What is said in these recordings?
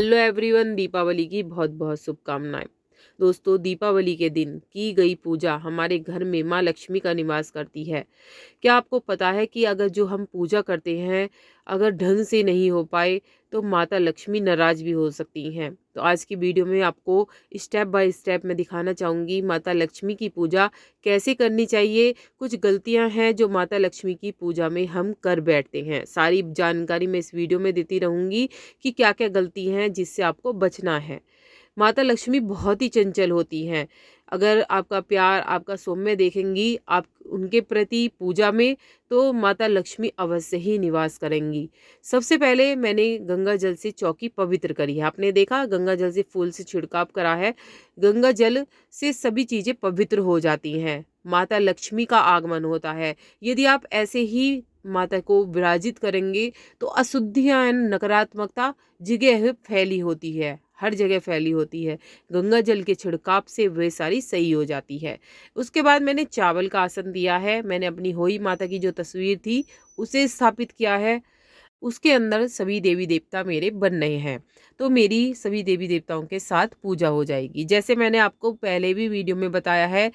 Hello everyone, Deepawali की बहुत बहुत शुभकामनाएं। दोस्तों, दीपावली के दिन की गई पूजा हमारे घर में माँ लक्ष्मी का निवास करती है। क्या आपको पता है कि अगर जो हम पूजा करते हैं, अगर ढंग से नहीं हो पाए तो माता लक्ष्मी नाराज भी हो सकती हैं। तो आज की वीडियो में आपको स्टेप बाय स्टेप मैं दिखाना चाहूँगी माता लक्ष्मी की पूजा कैसे करनी चाहिए। कुछ गलतियां हैं जो माता लक्ष्मी की पूजा में हम कर बैठते हैं। सारी जानकारी मैं इस वीडियो में देती रहूँगी कि क्या क्या गलती हैं जिससे आपको बचना है। माता लक्ष्मी बहुत ही चंचल होती हैं। अगर आपका प्यार, आपका सौम्य देखेंगी आप उनके प्रति पूजा में, तो माता लक्ष्मी अवश्य ही निवास करेंगी। सबसे पहले मैंने गंगा जल से चौकी पवित्र करी है। आपने देखा, गंगा जल से फूल से छिड़काव करा है। गंगा जल से सभी चीज़ें पवित्र हो जाती हैं, माता लक्ष्मी का आगमन होता है। यदि आप ऐसे ही माता को विराजित करेंगे तो अशुद्धियाँ, नकारात्मकता जगह फैली होती है, हर जगह फैली होती है। गंगा जल के छिड़काव से वे सारी सही हो जाती है। उसके बाद मैंने चावल का आसन दिया है। मैंने अपनी होई माता की जो तस्वीर थी उसे स्थापित किया है। उसके अंदर सभी देवी देवता मेरे बन रहे हैं, तो मेरी सभी देवी देवताओं के साथ पूजा हो जाएगी। जैसे मैंने आपको पहले भी वीडियो में बताया है,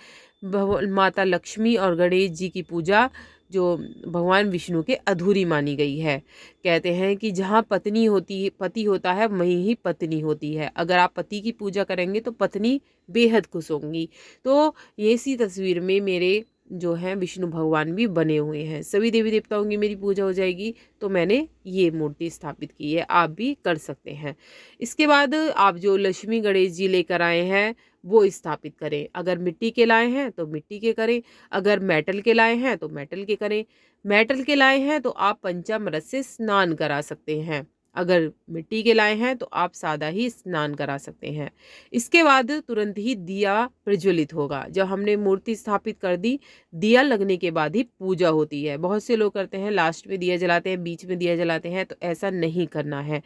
माता लक्ष्मी और गणेश जी की पूजा जो भगवान विष्णु के अधूरी मानी गई है। कहते हैं कि जहाँ पत्नी होती, पति होता है, वहीं ही पत्नी होती है। अगर आप पति की पूजा करेंगे तो पत्नी बेहद खुश होंगी। तो ये इसी तस्वीर में मेरे जो है विष्णु भगवान भी बने हुए हैं। सभी देवी देवताओं की मेरी पूजा हो जाएगी। तो मैंने ये मूर्ति स्थापित की है, आप भी कर सकते हैं। इसके बाद आप जो लक्ष्मी गणेश जी लेकर आए हैं वो स्थापित करें। अगर मिट्टी के लाए हैं तो मिट्टी के करें, अगर मेटल के लाए हैं तो मेटल के करें। मेटल के लाए हैं तो आप पंचामृत से स्नान करा सकते हैं। अगर मिट्टी के लाए हैं तो आप सादा ही स्नान करा सकते हैं। इसके बाद तुरंत ही दिया प्रज्वलित होगा। जब हमने मूर्ति स्थापित कर दी, दिया लगने के बाद ही पूजा होती है। बहुत से लोग करते हैं लास्ट में दिया जलाते हैं, बीच में दिया जलाते हैं, तो ऐसा नहीं करना है।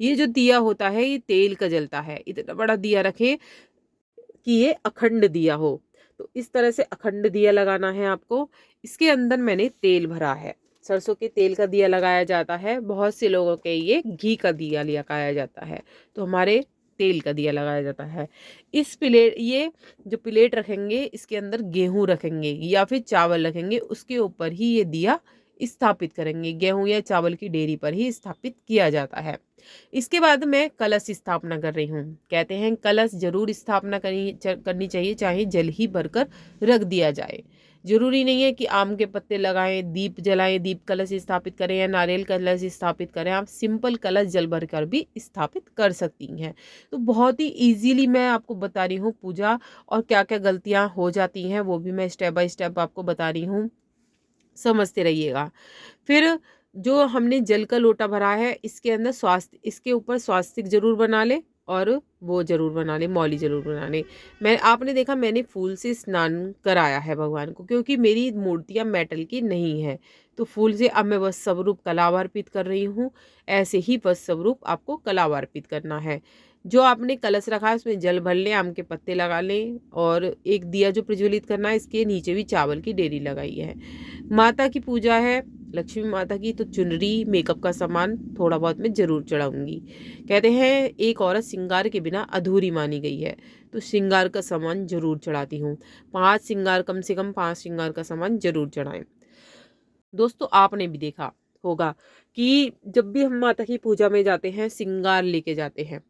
ये जो दिया होता है ये तेल का जलता है। इतना बड़ा दिया रखें कि ये अखंड दिया हो। तो इस तरह से अखंड दिया लगाना है आपको। इसके अंदर मैंने तेल भरा है। सरसों के तेल का दिया लगाया जाता है। बहुत से लोगों के ये घी का दिया लगाया जाता है, तो हमारे तेल का दिया लगाया जाता है। इस प्लेट, ये जो प्लेट रखेंगे इसके अंदर गेहूं रखेंगे या फिर चावल रखेंगे, उसके ऊपर ही ये दिया स्थापित करेंगे। गेहूं या चावल की डेरी पर ही स्थापित किया जाता है। इसके बाद मैं कलश स्थापना कर रही हूँ। कहते हैं कलश जरूर स्थापना करनी चाहिए, चाहे जल ही भरकर रख दिया जाए। जरूरी नहीं है कि आम के पत्ते लगाएं, दीप जलाएं, दीप कलश स्थापित करें या नारियल कलश स्थापित करें। आप सिंपल कलश जल भरकर भी स्थापित कर सकती हैं। तो बहुत ही इजीली मैं आपको बता रही हूँ पूजा, और क्या क्या गलतियाँ हो जाती हैं वो भी मैं स्टेप बाय स्टेप आपको बता रही हूँ, समझते रहिएगा। फिर जो हमने जल का लोटा भरा है इसके अंदर स्वास्थ्य, इसके ऊपर स्वास्तिक जरूर बना ले, और वो जरूर बना ले, मौली जरूर बना ले। मैं, आपने देखा मैंने फूल से स्नान कराया है भगवान को, क्योंकि मेरी मूर्तियां मेटल की नहीं है। तो फूल से अब मैं बस स्वरूप कलावा अर्पित कर रही हूँ। ऐसे ही बस स्वरूप आपको कलावा अर्पित करना है। जो आपने कलश रखा है उसमें जल भर लें, आम के पत्ते लगा लें, और एक दिया जो प्रज्वलित करना है इसके नीचे भी चावल की डेरी लगाई है। माता की पूजा है लक्ष्मी माता की, तो चुनरी, मेकअप का सामान थोड़ा बहुत मैं जरूर चढ़ाऊंगी। कहते हैं एक औरत श्रृंगार के बिना अधूरी मानी गई है, तो श्रृंगार का सामान जरूर चढ़ाती हूँ। 5 श्रृंगार, कम से कम 5 श्रृंगार का सामान जरूर चढ़ाएं। दोस्तों, आपने भी देखा होगा कि जब भी हम माता की पूजा में जाते हैं श्रृंगार लेके जाते हैं,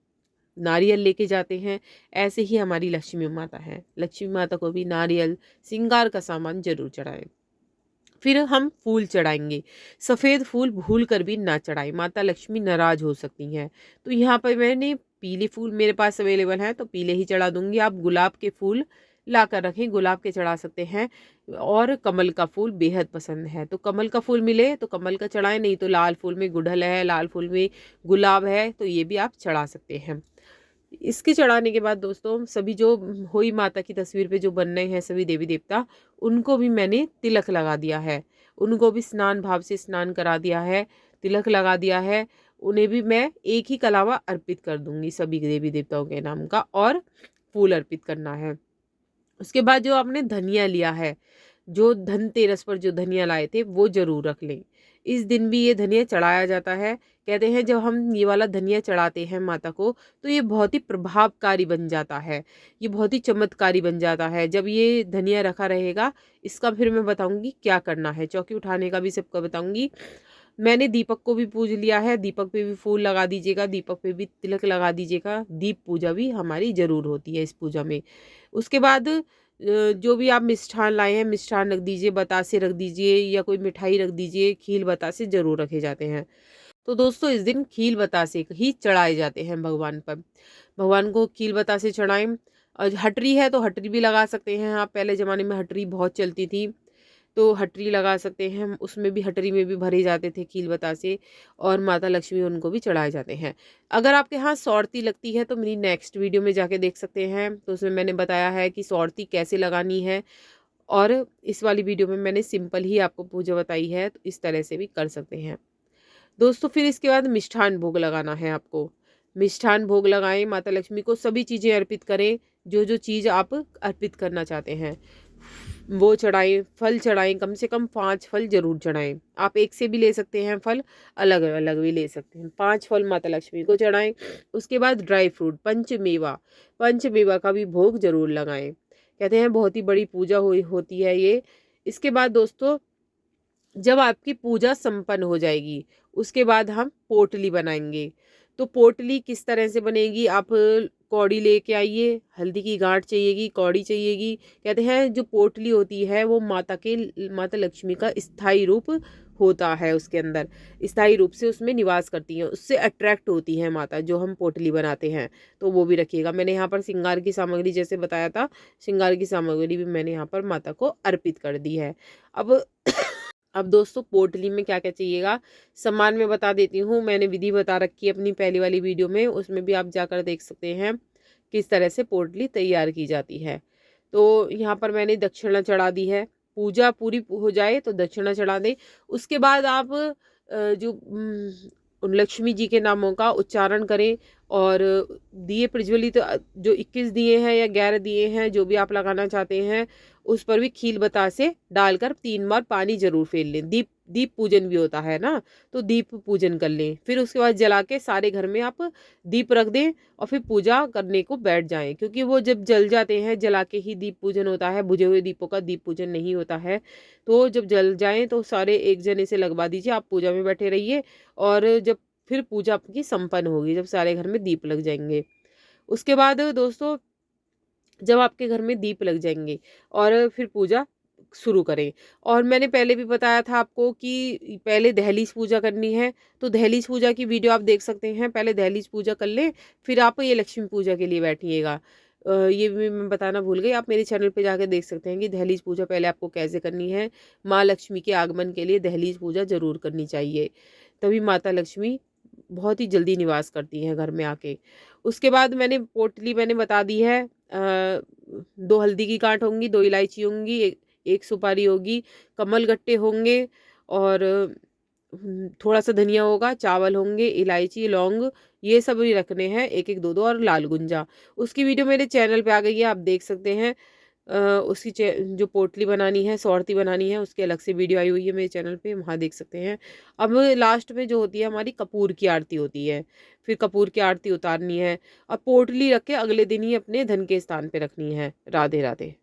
नारियल लेके जाते हैं। ऐसे ही हमारी लक्ष्मी माता है, लक्ष्मी माता को भी नारियल, श्रृंगार का सामान जरूर चढ़ाएं। फिर हम फूल चढ़ाएंगे। सफ़ेद फूल भूल कर भी ना चढ़ाएं, माता लक्ष्मी नाराज हो सकती हैं। तो यहाँ पर मैंने पीले फूल मेरे पास अवेलेबल हैं तो पीले ही चढ़ा दूंगी। आप गुलाब के फूल ला कर रखें, गुलाब के चढ़ा सकते हैं। और कमल का फूल बेहद पसंद है, तो कमल का फूल मिले तो कमल का चढ़ाएं, नहीं तो लाल फूल में गुड़हल है, लाल फूल में गुलाब है, तो ये भी आप चढ़ा सकते हैं। इसके चढ़ाने के बाद दोस्तों, सभी जो होई माता की तस्वीर पे जो बन रहे हैं सभी देवी देवता, उनको भी मैंने तिलक लगा दिया है। उनको भी स्नान भाव से स्नान करा दिया है, तिलक लगा दिया है। उन्हें भी मैं एक ही कलावा अर्पित कर दूंगी सभी देवी देवताओं के नाम का, और फूल अर्पित करना है। उसके बाद जो आपने धनिया लिया है, जो धनतेरस पर जो धनिया लाए थे वो जरूर रख लें। इस दिन भी ये धनिया चढ़ाया जाता है। कहते हैं जब हम ये वाला धनिया चढ़ाते हैं माता को तो ये बहुत ही प्रभावकारी बन जाता है, ये बहुत ही चमत्कारी बन जाता है। जब ये धनिया रखा रहेगा, इसका फिर मैं बताऊंगी क्या करना है, चौकी उठाने का भी सबको बताऊंगी। मैंने दीपक को भी पूज लिया है, दीपक पे भी फूल लगा दीजिएगा, दीपक पे भी तिलक लगा दीजिएगा। दीप पूजा भी हमारी ज़रूर होती है इस पूजा में। उसके बाद जो भी आप मिष्ठान लाए हैं, मिष्ठान रख दीजिए, बतासे रख दीजिए या कोई मिठाई रख दीजिए। खील बतासे ज़रूर रखे जाते हैं। तो दोस्तों इस दिन खील बतासे ही चढ़ाए जाते हैं भगवान पर। भगवान को खील बतासे चढ़ाएं। और हटरी है तो हटरी भी लगा सकते हैं आप। पहले ज़माने में हटरी बहुत चलती थी, तो हटरी लगा सकते हैं। उसमें भी, हटरी में भी भरे जाते थे खील बतासे, और माता लक्ष्मी उनको भी चढ़ाए जाते हैं। अगर आपके यहाँ सौरती लगती है तो मेरी नेक्स्ट वीडियो में जाके देख सकते हैं, तो उसमें मैंने बताया है कि सौरती कैसे लगानी है। और इस वाली वीडियो में मैंने सिंपल ही आपको पूजा बताई है, तो इस तरह से भी कर सकते हैं दोस्तों। फिर इसके बाद मिष्ठान भोग लगाना है आपको। मिष्ठान भोग लगाएं, माता लक्ष्मी को सभी चीज़ें अर्पित करें। जो जो चीज़ आप अर्पित करना चाहते हैं वो चढ़ाएं। फल चढ़ाएं, कम से कम 5 फल जरूर चढ़ाएं। आप एक से भी ले सकते हैं फल, अलग अलग भी ले सकते हैं। 5 फल माता लक्ष्मी को चढ़ाएं। उसके बाद ड्राई फ्रूट, पंचमेवा, पंचमेवा का भी भोग जरूर लगाएं। कहते हैं बहुत ही बड़ी पूजा होती है ये। इसके बाद दोस्तों जब आपकी पूजा संपन्न हो जाएगी, उसके बाद हम पोटली बनाएंगे। तो पोटली किस तरह से बनेगी, आप कौड़ी लेके आइए। हल्दी की गांठ चाहिएगी, कौड़ी चाहिएगी। कहते हैं जो पोटली होती है वो माता लक्ष्मी का स्थायी रूप होता है। उसके अंदर स्थायी रूप से उसमें निवास करती हैं, उससे अट्रैक्ट होती हैं माता, जो हम पोटली बनाते हैं। तो वो भी रखिएगा। मैंने यहाँ पर श्रृंगार की सामग्री जैसे बताया था, श्रृंगार की सामग्री भी मैंने यहाँ पर माता को अर्पित कर दी है। अब अब दोस्तों पोटली में क्या क्या चाहिएगा, सामान मैं बता देती हूँ। मैंने विधि बता रखी है अपनी पहली वाली वीडियो में, उसमें भी आप जाकर देख सकते हैं किस तरह से पोटली तैयार की जाती है। तो यहाँ पर मैंने दक्षिणा चढ़ा दी है। पूजा पूरी हो जाए तो दक्षिणा चढ़ा दें। उसके बाद आप जो उन लक्ष्मी जी के नामों का उच्चारण करें, और दिए प्रज्वलित जो 21 दिए हैं या 11 दिए हैं, जो भी आप लगाना चाहते हैं, उस पर भी खील बतासे डालकर 3 बार पानी जरूर फेर लें। दीप पूजन भी होता है ना, तो दीप पूजन कर लें। फिर उसके बाद जला के सारे घर में आप दीप रख दें और फिर पूजा करने को बैठ जाएं। क्योंकि वो जब जल जाते हैं, जला के ही दीप पूजन होता है, बुझे हुए दीपों का दीप पूजन नहीं होता है। तो जब जल जाएं तो सारे एक जने से लगवा दीजिए, आप पूजा में बैठे रहिए। और जब फिर पूजा आपकी संपन्न होगी, जब सारे घर में दीप लग जाएंगे। उसके बाद दोस्तों जब आपके घर में दीप लग जाएंगे और फिर पूजा शुरू करें। और मैंने पहले भी बताया था आपको कि पहले दहलीज पूजा करनी है, तो दहलीज पूजा की वीडियो आप देख सकते हैं। पहले दहलीज पूजा कर लें, फिर आप ये लक्ष्मी पूजा के लिए बैठिएगा। ये भी मैं बताना भूल गई, आप मेरे चैनल पे जाकर देख सकते हैं कि दहलीज पूजा पहले आपको कैसे करनी है। माँ लक्ष्मी के आगमन के लिए दहलीज पूजा जरूर करनी चाहिए, तभी माता लक्ष्मी बहुत ही जल्दी निवास करती हैं घर में आके। उसके बाद मैंने पोटली मैंने बता दी है। 2 हल्दी की गांठ होंगी, 2 इलायची होंगी, एक सुपारी होगी, कमल गट्टे होंगे, और थोड़ा सा धनिया होगा, चावल होंगे, इलायची, लौंग, ये सब भी रखने हैं, एक एक दो दो, और लाल गुंजा। उसकी वीडियो मेरे चैनल पे आ गई है, आप देख सकते हैं। उसकी जो पोटली बनानी है, सौरती बनानी है, उसकी अलग से वीडियो आई हुई है मेरे चैनल पे, वहाँ देख सकते हैं। अब लास्ट में जो होती है हमारी कपूर की आरती होती है। फिर कपूर की आरती उतारनी है और पोटली रख के अगले दिन ही अपने धन के स्थान पे रखनी है। राधे राधे।